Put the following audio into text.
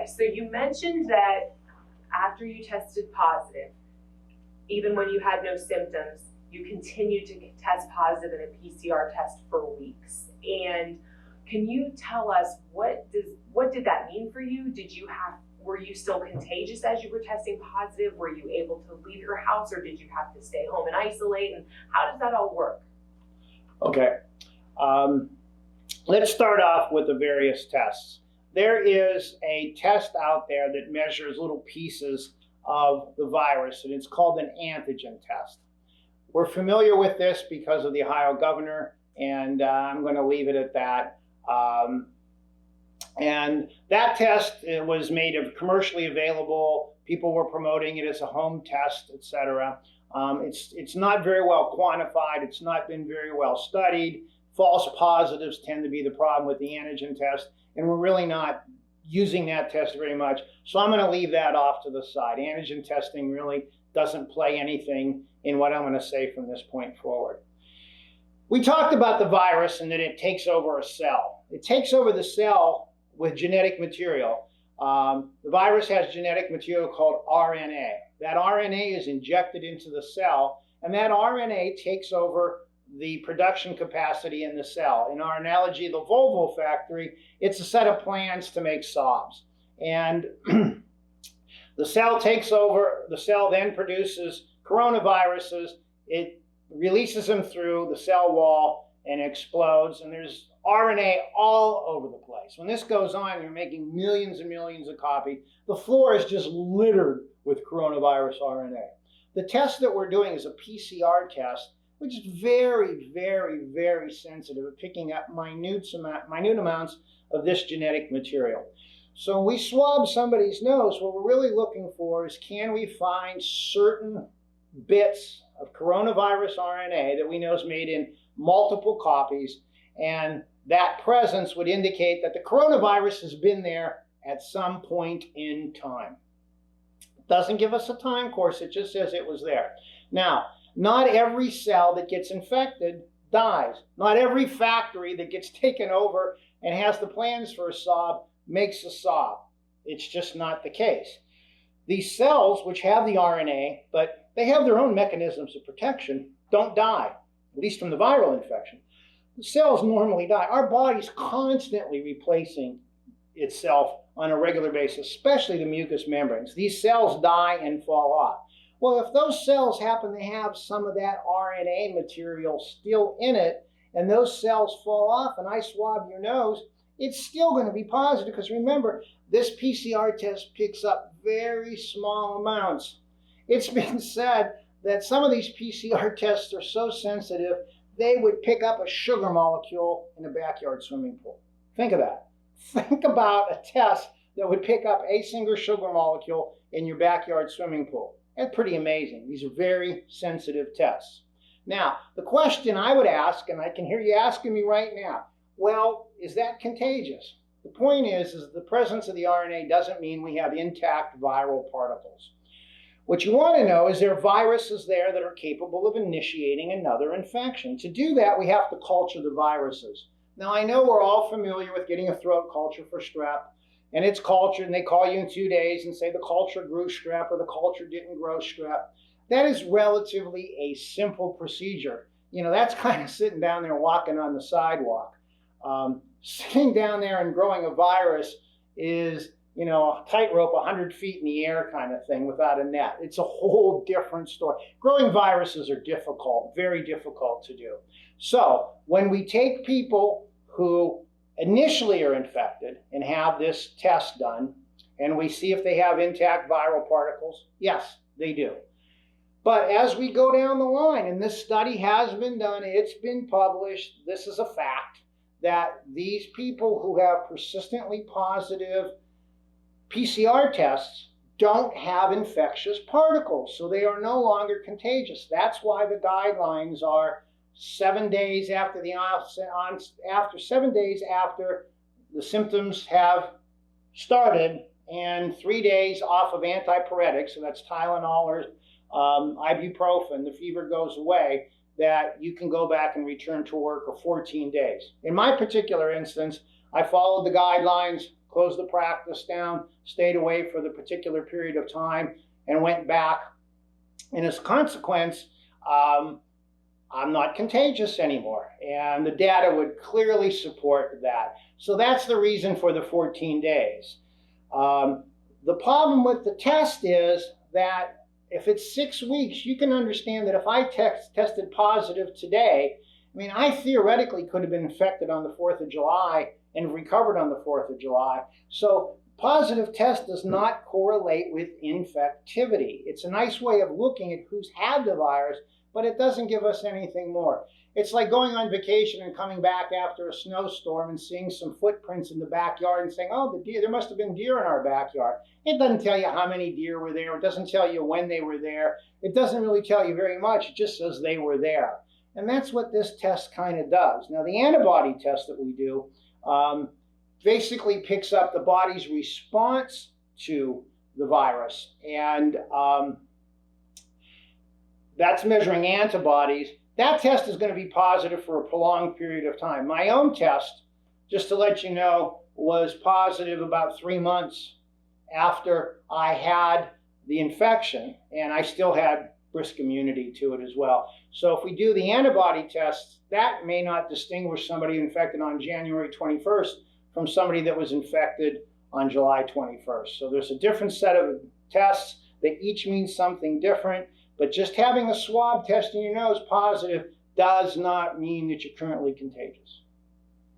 Okay, so you mentioned that after you tested positive, even when you had no symptoms, you continued to test positive in a PCR test for weeks. And can you tell us what did that mean for you? Were you still contagious as you were testing positive? Were you able to leave your house, or did you have to stay home and isolate? And how does that all work? Okay, let's start off with the various tests. There is a test out there that measures little pieces of the virus, and it's called an antigen test. We're familiar with this because of the Ohio governor, and I'm going to leave it at that. And that test, it was made of commercially available. People were promoting it as a home test, etc. It's not very well quantified. It's not been very well studied. False positives tend to be the problem with the antigen test, and we're really not using that test very much. So I'm going to leave that off to the side. Antigen testing really doesn't play anything in what I'm going to say from this point forward. We talked about the virus and that it takes over a cell. It takes over the cell with genetic material. The virus has genetic material called RNA. That RNA is injected into the cell, and that RNA takes over the production capacity in the cell. In our analogy, the Volvo factory, it's a set of plans to make Saabs. And the cell takes over, the cell then produces coronaviruses, it releases them through the cell wall and explodes, and there's RNA all over the place. When this goes on, you're making millions and millions of copies. The floor is just littered with coronavirus RNA. The test that we're doing is a PCR test, which is very, very, very sensitive at picking up minute amounts of this genetic material. So when we swab somebody's nose, what we're really looking for is, can we find certain bits of coronavirus RNA that we know is made in multiple copies, and that presence would indicate that the coronavirus has been there at some point in time. It doesn't give us a time course, it just says it was there. Now, not every cell that gets infected dies. Not every factory that gets taken over and has the plans for a Saab makes a Saab. It's just not the case. These cells, which have the RNA, but they have their own mechanisms of protection, don't die, at least from the viral infection. The cells normally die. Our body's constantly replacing itself on a regular basis, especially the mucous membranes. These cells die and fall off. Well, if those cells happen to have some of that RNA material still in it, and those cells fall off and I swab your nose, it's still going to be positive, because remember, this PCR test picks up very small amounts. It's been said that some of these PCR tests are so sensitive, they would pick up a sugar molecule in a backyard swimming pool. Think of that. Think about a test that would pick up a single sugar molecule in your backyard swimming pool. That's pretty amazing. These are very sensitive tests. Now, the question I would ask, and I can hear you asking me right now, well, is that contagious? The point is the presence of the RNA doesn't mean we have intact viral particles. What you want to know is there viruses there that are capable of initiating another infection. To do that, we have to culture the viruses. Now, I know we're all familiar with getting a throat culture for strep, and it's cultured, and they call you in 2 days and say the culture grew strep or the culture didn't grow strep. That is relatively a simple procedure. You know, that's kind of sitting down there walking on the sidewalk. Sitting down there and growing a virus is, you know, a tightrope 100 feet in the air kind of thing without a net. It's a whole different story. Growing viruses are difficult, very difficult to do. So when we take people who initially are infected and have this test done, and we see if they have intact viral particles, yes, they do. But as we go down the line, and this study has been done, it's been published, this is a fact, that these people who have persistently positive PCR tests don't have infectious particles, so they are no longer contagious. That's why the guidelines are 7 days after the 7 days after the symptoms have started, and 3 days off of antipyretics, so that's Tylenol or ibuprofen, the fever goes away, that you can go back and return to work, or 14 days. In my particular instance, I followed the guidelines closed the practice down, stayed away for the particular period of time, and went back. And as a consequence, I'm not contagious anymore. And the data would clearly support that. So that's the reason for the 14 days. The problem with the test is that if it's 6 weeks, you can understand that if I tested positive today, I mean, I theoretically could have been infected on the 4th of July and recovered on the 4th of July. So positive test does not correlate with infectivity. It's a nice way of looking at who's had the virus, but it doesn't give us anything more. It's like going on vacation and coming back after a snowstorm and seeing some footprints in the backyard and saying, oh, the deer, there must have been deer in our backyard. It doesn't tell you how many deer were there. It doesn't tell you when they were there. It doesn't really tell you very much. It just says they were there. And that's what this test kind of does. Now, the antibody test that we do basically picks up the body's response to the virus. And that's measuring antibodies. That test is going to be positive for a prolonged period of time. My own test, just to let you know, was positive about 3 months after I had the infection, and I still had brisk immunity to it as well. So if we do the antibody tests, that may not distinguish somebody infected on January 21st from somebody that was infected on July 21st. So there's a different set of tests that each mean something different. But just having a swab test in your nose positive does not mean that you're currently contagious.